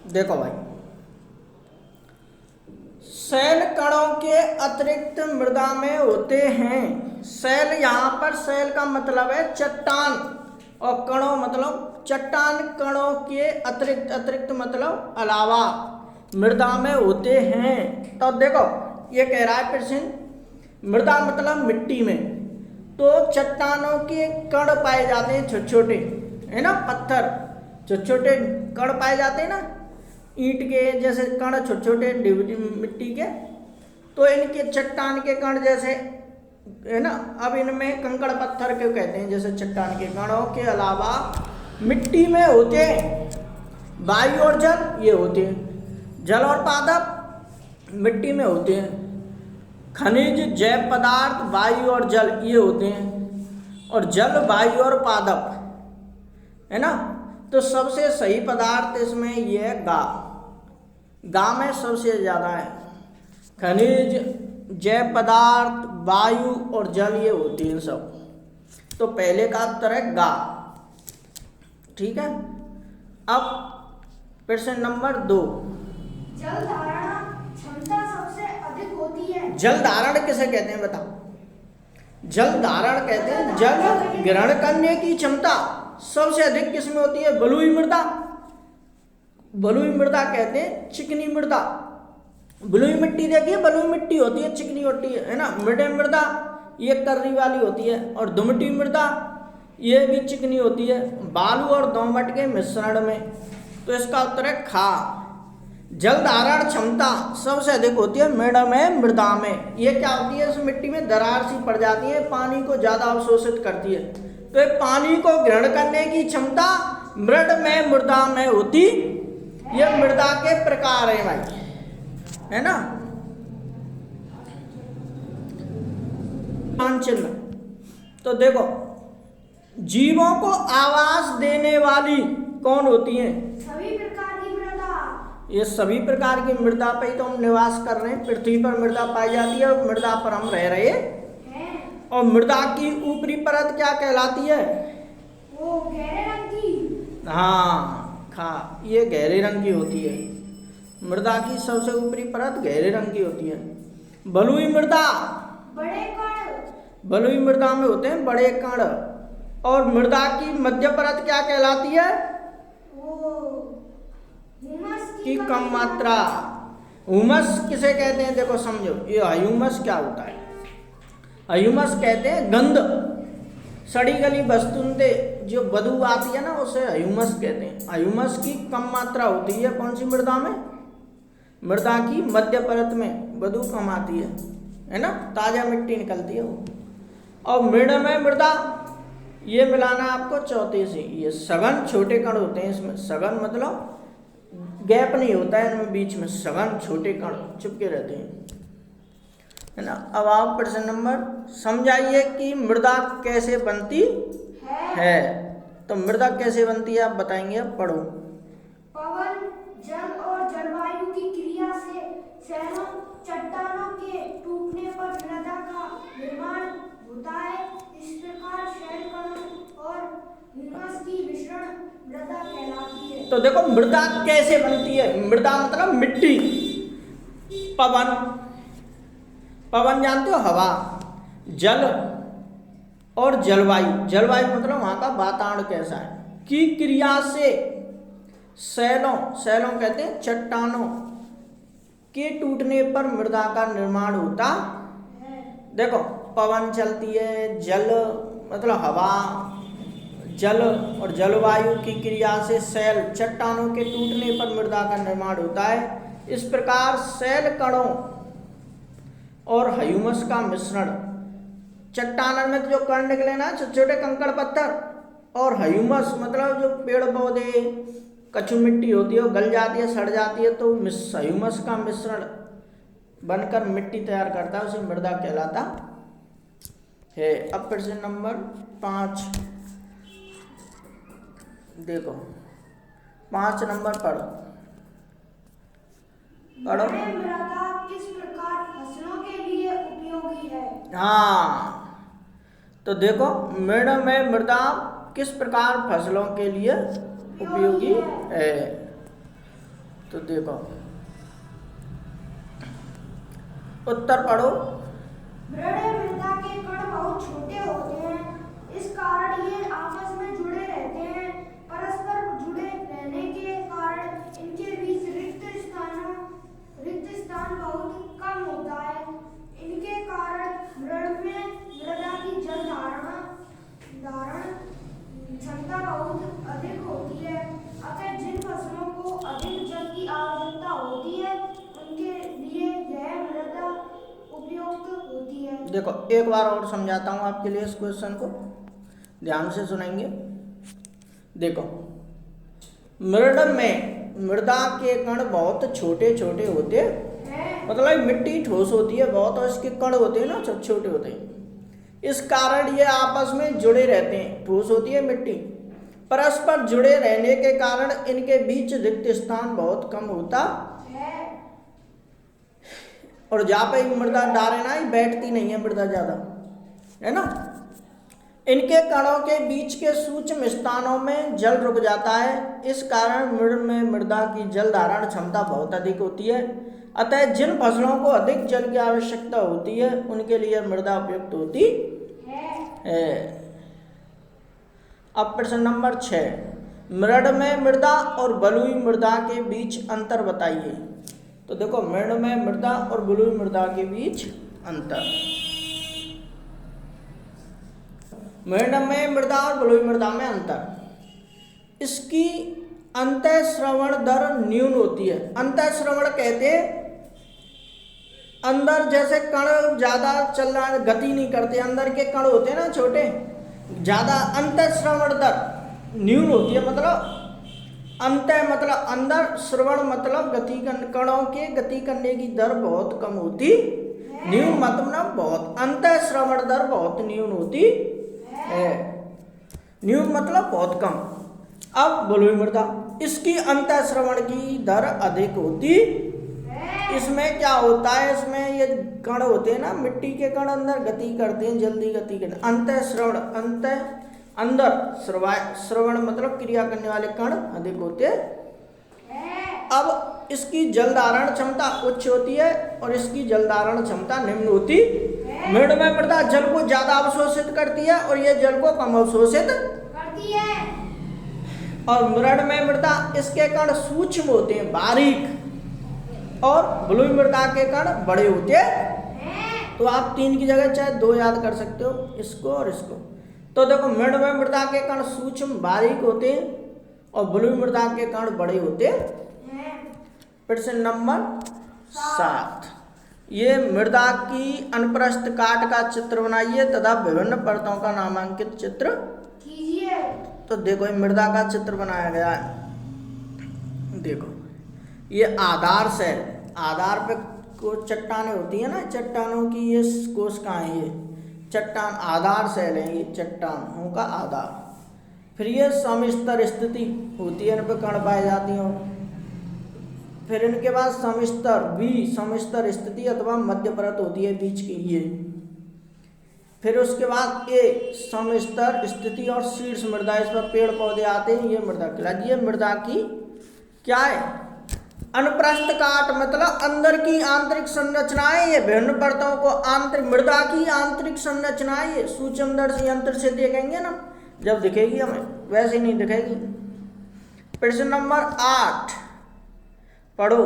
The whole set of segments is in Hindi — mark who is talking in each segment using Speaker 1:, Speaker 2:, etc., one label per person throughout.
Speaker 1: देखो भाई, शैल कणों के अतिरिक्त मृदा में होते हैं। शैल, यहाँ पर शैल का मतलब है चट्टान, और कणों मतलब चट्टान कणों के अतिरिक्त, अतिरिक्त मतलब अलावा मृदा में होते हैं। तो देखो ये कह रहा है प्रश्न, मृदा मतलब मिट्टी में, तो चट्टानों के कण पाए जाते हैं छोटे छोटे, है ना, पत्थर छोटे छोटे कण पाए जाते हैं ना, ईंट के जैसे कण छोटे छोटे मिट्टी के, तो इनके चट्टान के कण जैसे, है ना। अब इनमें कंकड़ पत्थर क्यों कहते हैं, जैसे चट्टान के कणों के अलावा मिट्टी में होते हैं वायु और जल, ये होते हैं जल और पादप मिट्टी में होते हैं, खनिज जैव पदार्थ वायु और जल ये होते हैं, और जल वायु और पादप, है ना। तो सबसे सही पदार्थ इसमें ये है गा में सबसे ज़्यादा है। खनिज जैव पदार्थ वायु और जल ये होती हैं सब। तो पहले का उत्तर है गा, ठीक है। अब प्रश्न नंबर 2,
Speaker 2: जल धारण क्षमता सबसे अधिक होती है।
Speaker 1: जल धारण किसे कहते हैं बताओ। जल धारण कहते हैं जल ग्रहण करने की क्षमता सबसे अधिक किसमें होती है, बलुई मृदा। बलुई मृदा कहते हैं चिकनी मृदा। बलुई मिट्टी देखिए, बलुई मिट्टी होती है, चिकनी होती है ना। मृदे मृदा ये कर्री वाली होती है, और दुमटी मृदा ये भी चिकनी होती है, बालू और दोमट के मिश्रण में। तो इसका उत्तर है खा। जल धारण क्षमता सबसे अधिक होती है मृदा में। ये क्या होती है, इस मिट्टी में दरार सी पड़ जाती है, पानी को ज्यादा अवशोषित करती है, तो पानी को ग्रहण करने की क्षमता मृदा में होती। ये मृदा के प्रकार है भाई, है ना। चिन्ह, तो देखो जीवों को आवास देने वाली कौन होती हैं,
Speaker 2: सभी प्रकार की मृदा।
Speaker 1: ये सभी प्रकार की मृदा पे तो हम निवास कर रहे हैं, पृथ्वी पर मृदा पाई जाती है, और मृदा पर हम रह रहे हैं। और मृदा की ऊपरी परत क्या कहलाती है,
Speaker 2: वो गहरे रंग की।
Speaker 1: हाँ ये गहरे रंग की होती है। मृदा की सबसे ऊपरी परत गहरे रंग की होती है। बलुई मृदा,
Speaker 2: बड़े कण,
Speaker 1: बलुई मृदा में होते हैं बड़े कण। और मृदा की मध्य परत क्या कहलाती है,
Speaker 2: वो ह्यूमस
Speaker 1: की कम मात्रा। ह्यूमस किसे कहते हैं, देखो समझो, ये ह्यूमस क्या होता है। ह्यूमस कहते हैं गंध, सड़ी गली वस्तुएं जो बदबू आती है ना, उसे ह्यूमस कहते हैं। ह्यूमस की कम मात्रा होती है कौन सी मृदा में, मृदा की मध्य परत में बदबू कम आती है ना, ताजा मिट्टी निकलती है वो। और मृणमय मृदा ये मिलाना आपको चौथे से। ये सघन छोटे कण होते हैं इसमें, सघन मतलब गैप नहीं होता है इनमें बीच में, सघन छोटे कण चिपके रहते हैं, है ना। अब आप प्रश्न नंबर समझाइए कि मृदा कैसे बनती है। तो मृदा कैसे बनती है आप बताएंगे, अब पढ़ो।
Speaker 2: पवन, जल और जलवायु की क्रिया से शैलों चट्टानों के टूटने पर मृदा का निर्माण होता है। इस प्रकार शैल कणों और ह्यूमस की मिश्रण मृदा कहलाती है।
Speaker 1: तो देखो मृदा कैसे बनती है, मृदा मतलब मिट्टी। पवन, पवन जानते हो हवा, जल और जलवायु, जलवायु मतलब वहाँ का वातावरण कैसा है, की क्रिया से शैलों, शैलों कहते हैं चट्टानों के टूटने पर मृदा का निर्माण होता। देखो पवन चलती है, जल मतलब हवा, जल और जलवायु की क्रिया से शैल चट्टानों के टूटने पर मृदा का निर्माण होता है। इस प्रकार शैल कणों और ह्यूमस का मिश्रण, चट्टान में जो कण निकले ना छोटे छोटे कंकड़ पत्थर, और ह्यूमस मतलब जो पेड़ पौधे कच्ची मिट्टी होती है वो गल जाती है, सड़ जाती है, तो ह्यूमस का मिश्रण बनकर मिट्टी तैयार करता है, उसे मृदा कहलाता है। अब प्रश्न नंबर 5 देखो, 5 नंबर पढ़ो।
Speaker 2: मृदा किस प्रकार फसलों के लिए उपयोगी है।
Speaker 1: हाँ तो देखो मृणमय मृदा किस प्रकार फसलों के लिए उपयोगी है। तो देखो उत्तर पढ़ो।
Speaker 2: मृद मृदा के कण बहुत छोटे होते हैं, इस कारण ये आपस में जुड़े रहते हैं। परस्पर जुड़े रहने के कारण इनके बीच रिक्त स्थान बहुत कम होता है। इनके कारण मृद में मृदा की जल धारण क्षमता बहुत अधिक होती है। अतः जिन फसलों को अधिक जल की आवश्यकता होती है उनके लिए यह मृदा उपयुक्त होती है।
Speaker 1: देखो एक बार और समझाता हूँ आपके लिए, इस क्वेश्चन को ध्यान से सुनेंगे। देखो मृद में मृदा के कण बहुत छोटे छोटे होते हैं, मतलब मिट्टी ठोस होती है बहुत और इसके कण होते हैं ना छोटे छोटे होते हैं, इस कारण ये आपस में जुड़े रहते हैं। ठोस होती है मिट्टी, परस्पर जुड़े रहने के कारण इनके बीच रिक्त स्थान बहुत कम होता और जहाँ पे मृदा डाले ना बैठती नहीं है मृदा ज़्यादा, है ना। इनके कणों के बीच के सूक्ष्म स्थानों में जल रुक जाता है, इस कारण मृद में मृदा की जल धारण क्षमता बहुत अधिक होती है। अतः जिन फसलों को अधिक जल की आवश्यकता होती है उनके लिए मृदा उपयुक्त होती है। अब प्रश्न नंबर 6, मृद में मृदा और बलुई मृदा के बीच अंतर बताइए। तो देखो मृद में मृदा और बलुई मृदा के बीच अंतर। मृद में मृदा और बलुई मृदा में अंतर, इसकी अंतःस्रवण दर न्यून होती है। अंतःस्रवण कहते हैं अंदर जैसे कण ज्यादा चल रहा है, गति नहीं करते, अंदर के कण होते हैं ना छोटे, ज्यादा अंतःस्रवण दर न्यून होती है। मतलब अंत मतलब अंदर, श्रवण मतलब गति, कणों के गति करने की दर बहुत कम होती, न्यून मतलब बहुत, अंतःस्रवण दर बहुत न्यून होती है, न्यून मतलब बहुत कम। अब बलुई मृदा, इसकी अंतःस्रवण की दर अधिक होती। इसमें क्या होता है, इसमें ये कण होते हैं ना मिट्टी के कण अंदर गति करते हैं, जल्दी गति करते, अंतःस्रवण अंदर, श्रवण मतलब क्रिया करने वाले कण अधिक होते हैं। अब इसकी जल धारण क्षमता उच्च होती है और इसकी जल धारण क्षमता निम्न होती। मृद में मृदा जल को ज्यादा अवशोषित करती है और ये जल को कम अवशोषित
Speaker 2: करती है।
Speaker 1: और मृद में मृदा इसके कण सूक्ष्म होते हैं, बारीक, और बलुई मृदा के कण बड़े होते हैं। तो आप 3 की जगह चाहे 2 याद कर सकते हो, इसको और इसको। तो देखो मृद में मृदा के कण सूक्ष्म बारीक होते हैं और बलुई मृदा के कण बड़े होते हैं। प्रश्न नंबर 7, ये मृदा की अनुप्रस्थ काट का चित्र बनाइए तथा विभिन्न परतों का नामांकित चित्र
Speaker 2: कीजिए।
Speaker 1: तो देखो ये मृदा का चित्र बनाया गया है। देखो ये आधार सेल, आधार पे को चट्टानें होती है ना, चट्टानों की ये कोशिकाएं, ये चट्टान आधार सेल है, ये चट्टानों का आधार। फिर ये समस्तर स्थिति होती है, इन पे कण पाए जाती हैं। फिर इनके बाद समस्तर स्थिति अथवा मध्य परत होती है बीच की ये। फिर उसके बाद ये समस्तर स्थिति और शीर्ष मृदा, इस पर पेड़ पौधे आते हैं, ये मृदा कहलाती है। मृदा की क्या है, अनुप्रस्थ काट मतलब अंदर की आंतरिक संरचनाएं, ये विभिन्न परतों को आंतरिक, मृदा की आंतरिक संरचनाएं ये सूक्ष्मदर्शी यंत्र से देखेंगे ना, जब दिखेगी हमें, वैसे नहीं दिखेगी। प्रश्न नंबर 8 पढ़ो।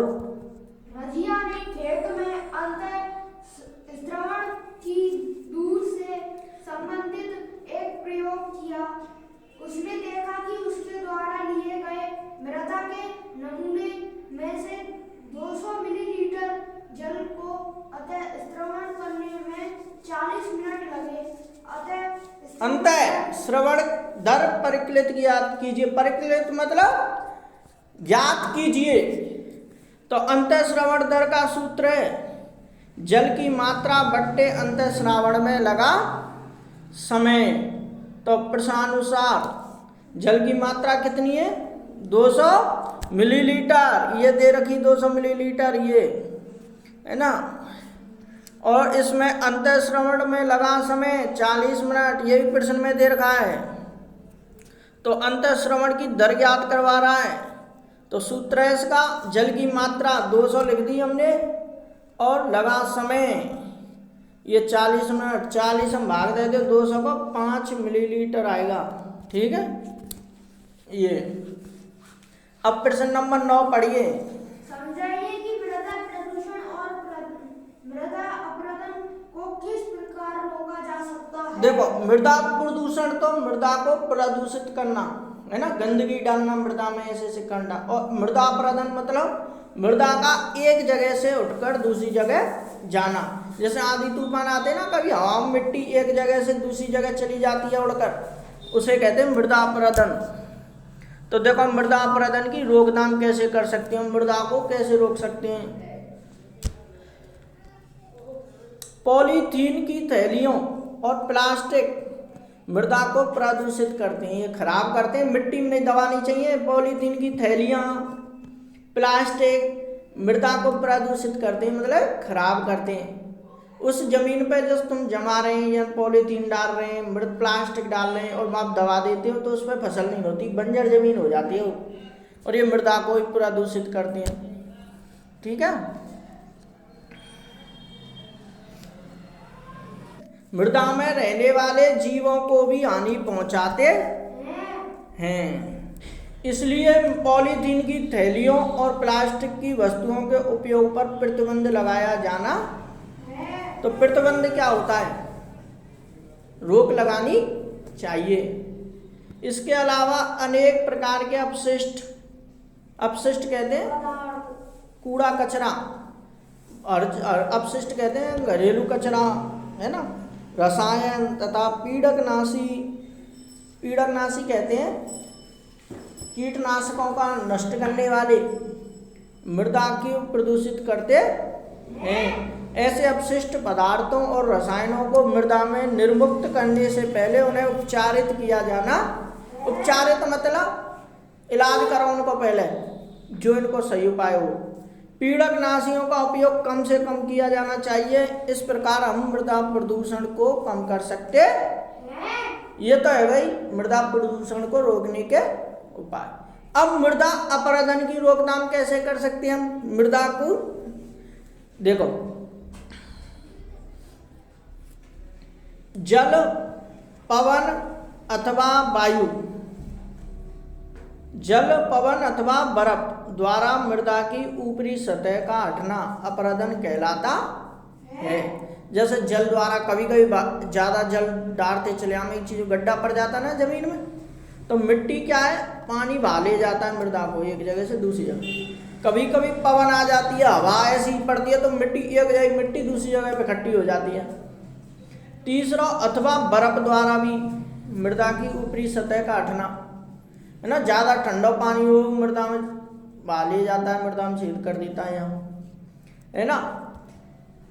Speaker 2: रजिया ने खेत में अंतःस्रवण की दूर से संबंधित एक प्रयोग किया। उसने देखा कि उसके द्वारा लिए गए मृदा के नमूने में से 200 मिलीलीटर जल को अंतःस्रवण करने में 40 मिनट लगे।
Speaker 1: अंतःस्रवण दर परिकलित ज्ञात कीजिए। परिकलित मतलब ज्ञात कीजिए। तो अंतःस्रवण दर का सूत्र है जल की मात्रा बट्टे अंतःस्रावण में लगा समय। तो प्रश्नानुसार जल की मात्रा कितनी है, 200 मिलीलीटर, ये दे रखी 200 मिलीलीटर, ये है ना। और इसमें अंतःस्रवण में लगा समय 40 मिनट, ये भी प्रश्न में दे रखा है। तो अंतःस्रवण की दर ज्ञात करवा रहा है, तो सूत्र है इसका, जल की मात्रा 200 लिख दी हमने और लगा समय ये 40 मिनट, 40 हम भाग देते 200 को 5 मिलीलीटर आएगा। ठीक है ये। अब प्रश्न नंबर 9 पढ़िए।
Speaker 2: समझाइए कि मृदा प्रदूषण और मृदा अपरदन को किस प्रकार रोका जा सकता है।
Speaker 1: देखो मृदा प्रदूषण तो मृदा को प्रदूषित करना है ना, गंदगी डालना मृदा में ऐसे करना, और मृदा अपरदन मतलब मृदा का एक जगह से उठकर दूसरी जगह जाना। जैसे आंधी तूफान आते हैं ना, कभी हवा में मिट्टी एक जगह से दूसरी जगह चली जाती है उड़कर, उसे कहते हैं मृदा अपरदन। तो देखो मृदा अपरदन की रोकथाम कैसे कर सकते हैं, मृदा को कैसे रोक सकते हैं। पॉलीथीन की थैलियों और प्लास्टिक मृदा को प्रदूषित करते हैं, ये खराब करते हैं, मिट्टी में नहीं दबानी चाहिए। पॉलीथीन की थैलियाँ, प्लास्टिक मृदा को प्रदूषित करते हैं, मतलब खराब करते हैं। उस जमीन पे जो तुम जमा रहे हैं या पॉलीथीन डाल रहे हैं, मृद प्लास्टिक डाल रहे हैं और आप दबा देते हो तो उस पर फसल नहीं होती, बंजर जमीन हो जाती है और ये मृदा को प्रदूषित करते हैं। ठीक है, मृदा में रहने वाले जीवों को भी हानि पहुंचाते हैं। इसलिए पॉलीथीन की थैलियों और प्लास्टिक की वस्तुओं के उपयोग पर प्रतिबंध लगाया जाना। तो प्रतिबंध क्या होता है, रोक लगानी चाहिए। इसके अलावा अनेक प्रकार के अपशिष्ट, अपशिष्ट कहते हैं कूड़ा कचरा, और अपशिष्ट कहते हैं घरेलू कचरा है ना, रसायन तथा पीड़कनाशी, पीड़कनाशी कहते हैं कीटनाशकों का नष्ट करने वाले मृदा की प्रदूषित करते हैं। ऐसे अपशिष्ट पदार्थों और रसायनों को मृदा में निर्मुक्त करने से पहले उन्हें उपचारित किया जाना। उपचारित मतलब इलाज करो उनको पहले, जो इनको सही उपाय हो। पीड़कनाशियों का उपयोग कम से कम किया जाना चाहिए। इस प्रकार हम मृदा प्रदूषण को कम कर सकते हैं। ये तो है भाई मृदा प्रदूषण को रोकने के उपाय। अब मृदा अपरदन की रोकथाम कैसे कर सकते हैं हम मृदा को, देखो जल, पवन अथवा वायु, जल, पवन अथवा बर्फ द्वारा मृदा की ऊपरी सतह का हटना अपरदन कहलाता है। जैसे जल द्वारा कभी कभी ज़्यादा जल डालते चले हम, एक चीज़ गड्ढा पड़ जाता है ना जमीन में, तो मिट्टी क्या है, पानी बहा ले जाता है मृदा को एक जगह से दूसरी जगह। कभी कभी पवन आ जाती है, हवा ऐसी पड़ती है तो मिट्टी एक जगह मिट्टी दूसरी जगह पे इकट्ठी हो जाती है। तीसरा अथवा बर्फ द्वारा भी मृदा की ऊपरी सतह का हटना है ना, ज़्यादा ठंडा पानी हो मृदा में बहा ले जाता है, मृदा में छेद कर देता है यहाँ है ना।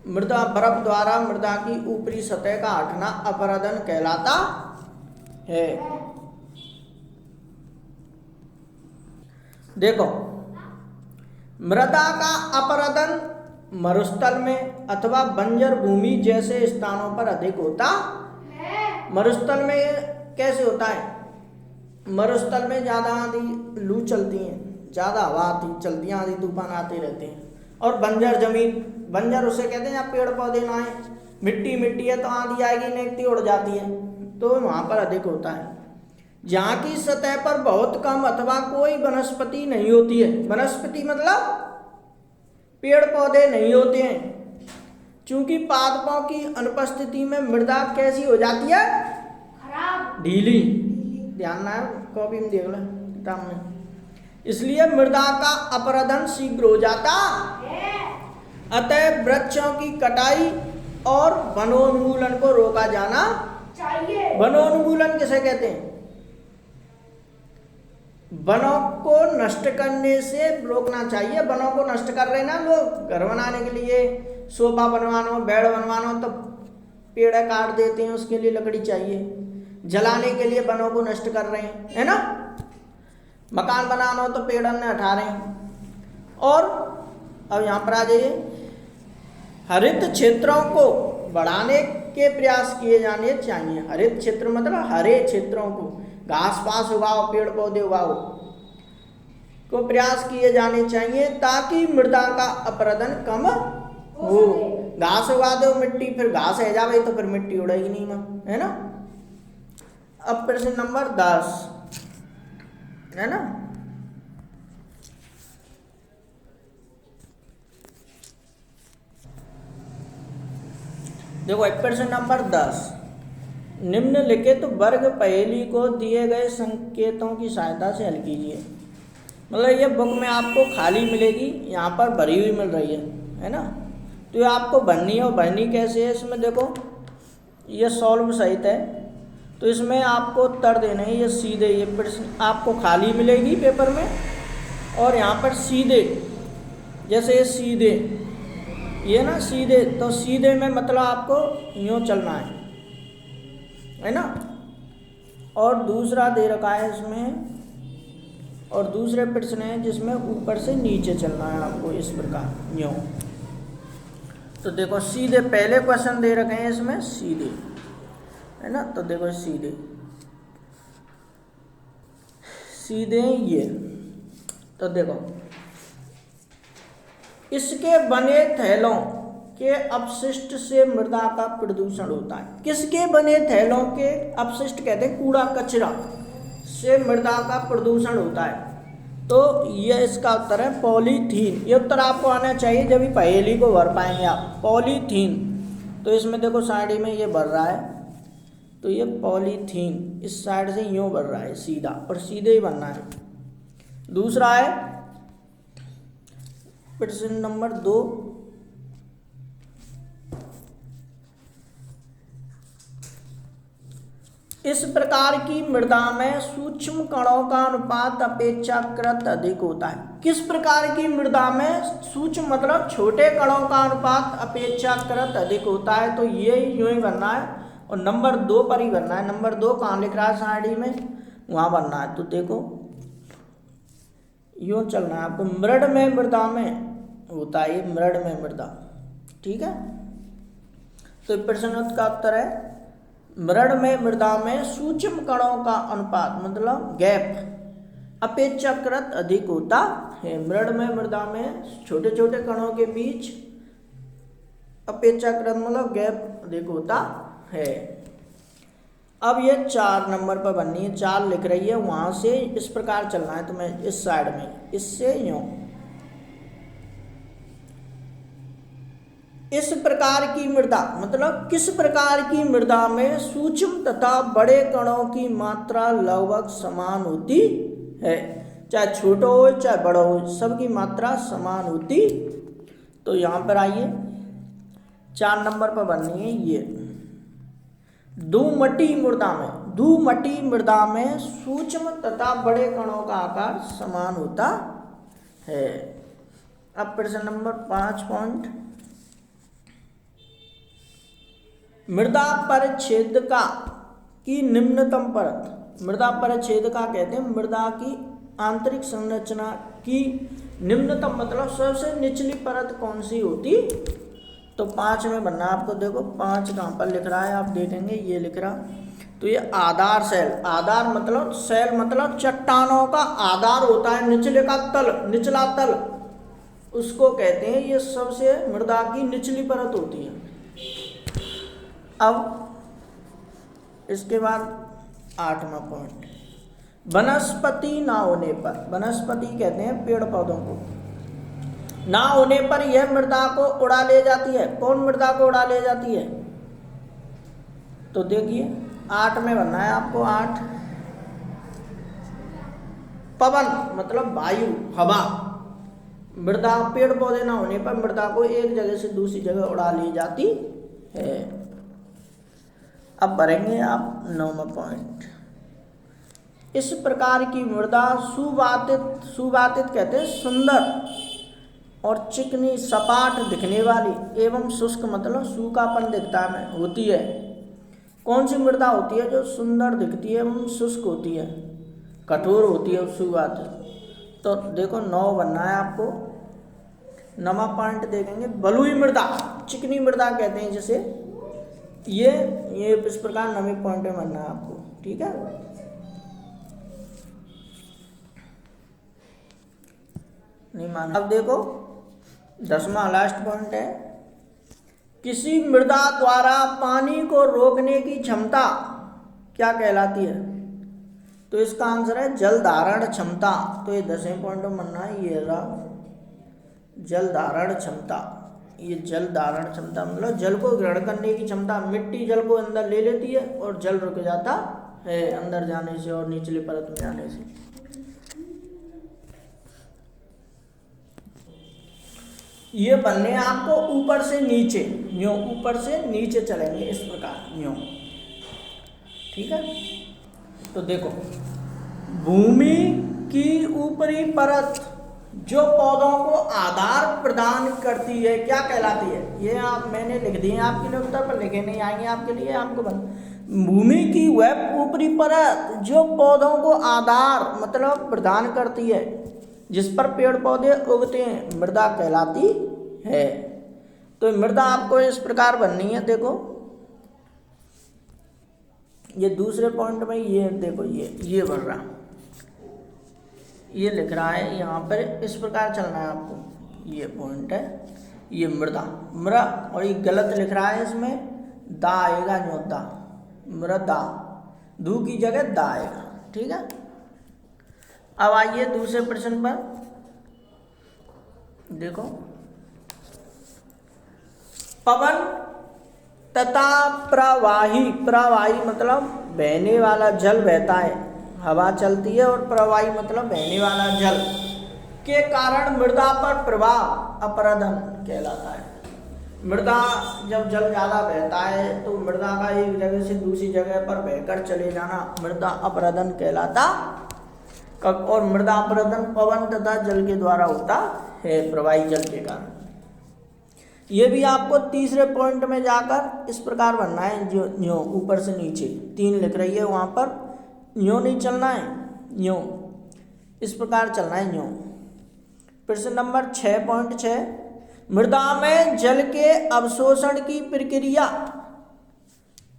Speaker 1: मृदा बर्फ द्वारा मृदा की ऊपरी सतह का हटना अपरदन कहलाता है। देखो मृदा का अपरदन मरुस्थल में अथवा बंजर भूमि जैसे स्थानों पर अधिक होता है। मरुस्थल में कैसे होता है, मरुस्थल में ज़्यादा आंधी लू चलती हैं, ज़्यादा हवा आती चलती है, आंधी तूफान आते रहते हैं। और बंजर जमीन, बंजर उसे कहते हैं जहाँ पेड़ पौधे ना आए, मिट्टी मिट्टी है तो आंधी आएगी नहीं उड़ जाती है, तो वहाँ पर अधिक होता है। जहाँ की सतह पर बहुत कम अथवा कोई वनस्पति नहीं होती है, वनस्पति मतलब पेड़ पौधे नहीं होते हैं, चूंकि पादपों की अनुपस्थिति में मृदा कैसी हो जाती है,
Speaker 2: खराब,
Speaker 1: ढीली। ध्यान ना कॉपी में देख लो किताब में। इसलिए मृदा का अपरदन शीघ्र हो जाता है। अतः वृक्षों की कटाई और वनोन्मूलन को रोका जाना चाहिए। वनोन्मूलन किसे कहते हैं, वनों को नष्ट करने से रोकना चाहिए। वनों को नष्ट कर रहे ना लोग, घर बनाने के लिए, सोफा बनवाना हो, बेड बनवाना हो तो पेड़ काट देते हैं, उसके लिए लकड़ी चाहिए। जलाने के लिए वनों को नष्ट कर रहे हैं है ना, मकान बनाना हो तो पेड़ ने हटा रहे हैं। और अब यहाँ पर आ जाइए, हरित क्षेत्रों को बढ़ाने के प्रयास किए जाने चाहिए। हरित क्षेत्र मतलब हरे क्षेत्रों को, घास पास उगाओ, पेड़ पौधे उगाओ, को प्रयास किए जाने चाहिए ताकि मृदा का अपरदन कम हो। घास उगा दो मिट्टी, फिर घास है जावे तो फिर मिट्टी उड़ेगी नहीं मां, है ना। अब प्रश्न नंबर 10 है ना। देखो प्रश्न नंबर 10, निम्नलिखित वर्ग पहेली को दिए गए संकेतों की सहायता से हल कीजिए। मतलब ये बुक में आपको खाली मिलेगी, यहाँ पर भरी हुई मिल रही है ना। तो ये आपको भरनी है, और भरनी कैसे है इसमें देखो, ये सॉल्व सहित है, तो इसमें आपको उत्तर देने हैं। ये सीधे ये प्रश्न आपको खाली मिलेगी पेपर में, और यहाँ पर सीधे, जैसे ये सीधे ये ना सीधे, तो सीधे में मतलब आपको यूँ चलना है ना। और दूसरा दे रखा है इसमें, और दूसरे प्रश्न है जिसमें ऊपर से नीचे चलना है आपको इस प्रकार यूँ। तो देखो सीधे पहले क्वेश्चन दे रखे हैं इसमें सीधे, है ना। तो देखो सीधे सीधे ये, तो देखो इसके बने थैलों के अपशिष्ट से मृदा का प्रदूषण होता है। किसके बने थैलों के अपशिष्ट कहते हैं कूड़ा कचरा से मृदा का प्रदूषण होता है। तो ये इसका उत्तर है पॉलीथीन। ये उत्तर आपको आना चाहिए जब भी पहेली को भर पाएंगे आप। पॉलीथीन, तो इसमें देखो साइड में ये भर रहा है, तो ये पॉलीथीन इस साइड से यूँ भर रहा है सीधा, और सीधे ही बनना है। दूसरा है प्रश्न नंबर 2, इस प्रकार की मृदा में सूक्ष्म कणों का अनुपात अपेक्षाकृत अधिक होता है। किस प्रकार की मृदा में सूक्ष्म मतलब छोटे कणों का अनुपात अपेक्षाकृत अधिक होता है। तो ये यूं ही बनना है, और नंबर 2 पर ही बनना है। नंबर 2 कहाँ लिख रहा है साइड में, वहाँ बनना है। तो देखो यूँ चलना है आपको, मृड में मृदा में होता है ये, मृड में मृदा, ठीक है। तो प्रश्न का उत्तर है मृड में मृदा में सूक्ष्म कणों का अनुपात मतलब गैप अपेक्षाकृत अधिक होता है। मृड में मृदा में छोटे छोटे कणों के बीच अपेक्षाकृत मतलब गैप अधिक होता है। अब ये 4 नंबर पर बननी है, 4 लिख रही है, वहां से इस प्रकार चलना है। तो मैं इस साइड में इससे यूं, इस प्रकार की मृदा मतलब किस प्रकार की मृदा में सूक्ष्म तथा बड़े कणों की मात्रा लगभग समान होती है। चाहे छोटा हो चाहे बड़ा हो, सबकी मात्रा समान होती। तो यहाँ पर आइए 4 नंबर पर बननी है ये, धूमटी मृदा में सूक्ष्म तथा बड़े कणों का आकार समान होता है। अब प्रश्न नंबर 5 पॉइंट, मृदा परिच्छेदिका की निम्नतम परत। मृदा परिच्छेदिका कहते हैं मृदा की आंतरिक संरचना की निम्नतम मतलब सबसे निचली परत कौन सी होती। तो 5 में बनना आपको। देखो 5 कहाँ पर लिख रहा है आप देखेंगे, ये लिख रहा। तो ये आधार सेल, आधार मतलब सेल मतलब चट्टानों का आधार होता है, निचले का तल, निचला तल उसको कहते हैं। ये सबसे मृदा की निचली परत होती है। अब इसके बाद 8वां पॉइंट, वनस्पति ना होने पर, वनस्पति कहते हैं पेड़ पौधों को, ना होने पर यह मृदा को उड़ा ले जाती है। कौन मृदा को उड़ा ले जाती है। तो देखिए 8 में बनना है आपको। 8 पवन मतलब वायु, हवा। मृदा पेड़ पौधे ना होने पर मृदा को एक जगह से दूसरी जगह उड़ा ली जाती है। अब भरेंगे आप 9वां पॉइंट, इस प्रकार की मृदा सुवातित कहते हैं सुंदर और चिकनी सपाट दिखने वाली एवं शुष्क मतलब सूखापन दिखता है होती है। कौन सी मृदा होती है जो सुंदर दिखती है एवं शुष्क होती है, कठोर होती है, सुवातित। तो देखो 9 बनना है आपको। 9वां पॉइंट देखेंगे, बलुई मृदा, चिकनी मृदा कहते हैं जिसे। ये इस प्रकार 9वें पॉइंट में बनना है आपको, ठीक है। नहीं माना। अब देखो 10वां लास्ट पॉइंट है, किसी मृदा द्वारा पानी को रोकने की क्षमता क्या कहलाती है? तो इसका आंसर है जल धारण क्षमता। तो ये 10वें पॉइंट में बनना है, ये रहा जल धारण क्षमता। ये जल धारण क्षमता मतलब जल को ग्रहण करने की क्षमता। मिट्टी जल को अंदर ले लेती है और जल रुक जाता है अंदर जाने से और निचली परत में जाने से। ये बनने आपको ऊपर से नीचे, यूं ऊपर से नीचे चलेंगे इस प्रकार, यूं, ठीक है। तो देखो भूमि की ऊपरी परत जो पौधों को आधार प्रदान करती है क्या कहलाती है? ये आप मैंने लिख दिए आपके लिए, उत्तर पर लिखे नहीं आएंगे आपके लिए, आपको भूमि की वह ऊपरी परत जो पौधों को आधार मतलब प्रदान करती है, जिस पर पेड़ पौधे उगते हैं, मृदा कहलाती है। तो मृदा आपको इस प्रकार बननी है। देखो ये दूसरे पॉइंट में ये देखो ये बन रहा, ये लिख रहा है यहाँ पर, इस प्रकार चलना है आपको। ये पॉइंट है, ये मृदा और ये गलत लिख रहा है, इसमें दा आएगा, जो दा मृदा, धू की जगह दा आएगा, ठीक है। अब आइए दूसरे प्रश्न पर। देखो पवन तथा प्रवाही, प्रवाही मतलब बहने वाला जल बहता है, हवा चलती है, और प्रवाही मतलब बहने वाला जल के कारण मृदा पर प्रभाव अपरदन कहलाता है। मृदा जब जल ज़्यादा बहता है तो मृदा का एक जगह से दूसरी जगह पर बहकर चले जाना मृदा अपरदन कहलाता। और मृदा अपरदन पवन तथा जल के द्वारा होता है, प्रवाही जल के कारण। ये भी आपको तीसरे पॉइंट में जाकर इस प्रकार बनना है, जो यूँ ऊपर से नीचे 3 लिख रही है, वहाँ पर यूँ नहीं चलना है, यूँ इस प्रकार चलना है, यूँ। प्रश्न नंबर 6.6, मृदा में जल के अवशोषण की प्रक्रिया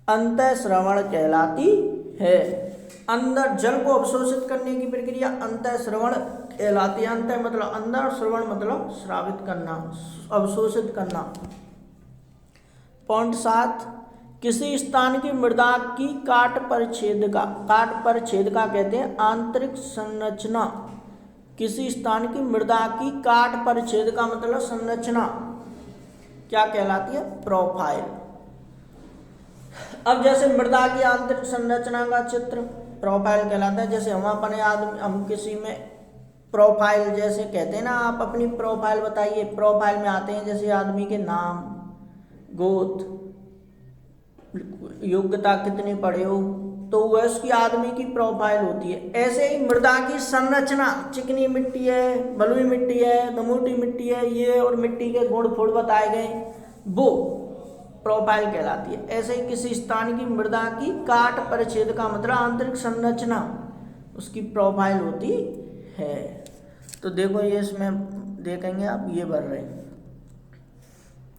Speaker 1: अंतःस्रवण कहलाती है। अंदर जल को अवशोषित करने की प्रक्रिया अंतःस्रवण कहलाती है। अंतः मतलब अंदर, श्रवण मतलब श्रावित करना, अवशोषित करना। पॉइंट 7, किसी स्थान की मृदा की काट परिच्छेदिका, काट परिच्छेदिका कहते हैं आंतरिक संरचना। किसी स्थान की मृदा की काट परिच्छेदिका मतलब संरचना क्या कहलाती है? प्रोफाइल। अब जैसे मृदा की आंतरिक संरचना का चित्र प्रोफाइल कहलाता है। जैसे हम किसी में प्रोफाइल जैसे कहते हैं ना, आप अपनी प्रोफाइल बताइए, प्रोफाइल में आते हैं जैसे आदमी के नाम, गोत्र, योग्यता कितनी पढ़े हो, तो वह उसकी आदमी की प्रोफाइल होती है। ऐसे ही मृदा की संरचना, चिकनी मिट्टी है, बलुई मिट्टी है, दमोटी मिट्टी है, ये और मिट्टी के गुण फुड़ बताए गए, वो प्रोफाइल कहलाती है। ऐसे ही किसी स्थान की मृदा की काट परिच्छेदिका मतलब आंतरिक संरचना, उसकी प्रोफाइल होती है। तो देखो ये इसमें देखेंगे आप, ये भर रहे हैं,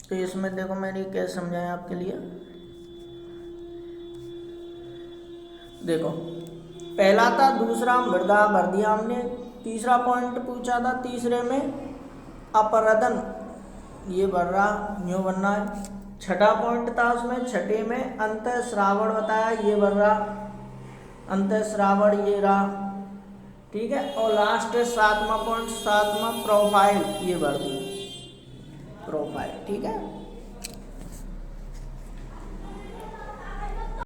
Speaker 1: तो इसमें देखो मैंने कैसे समझाया आपके लिए। देखो पहला था, दूसरा मृदा भर दिया हमने, तीसरा पॉइंट पूछा था, तीसरे में अपरदन ये भर रहा, यूँ बनना है। छठा पॉइंट था उसमें, छठे में अंतःस्रावण बताया, ये भर रहा, अंतःस्रावण ये रहा, ठीक है। और लास्ट है 7वां पॉइंट, 7वां प्रोफाइल, ये भर दी प्रोफाइल, ठीक है।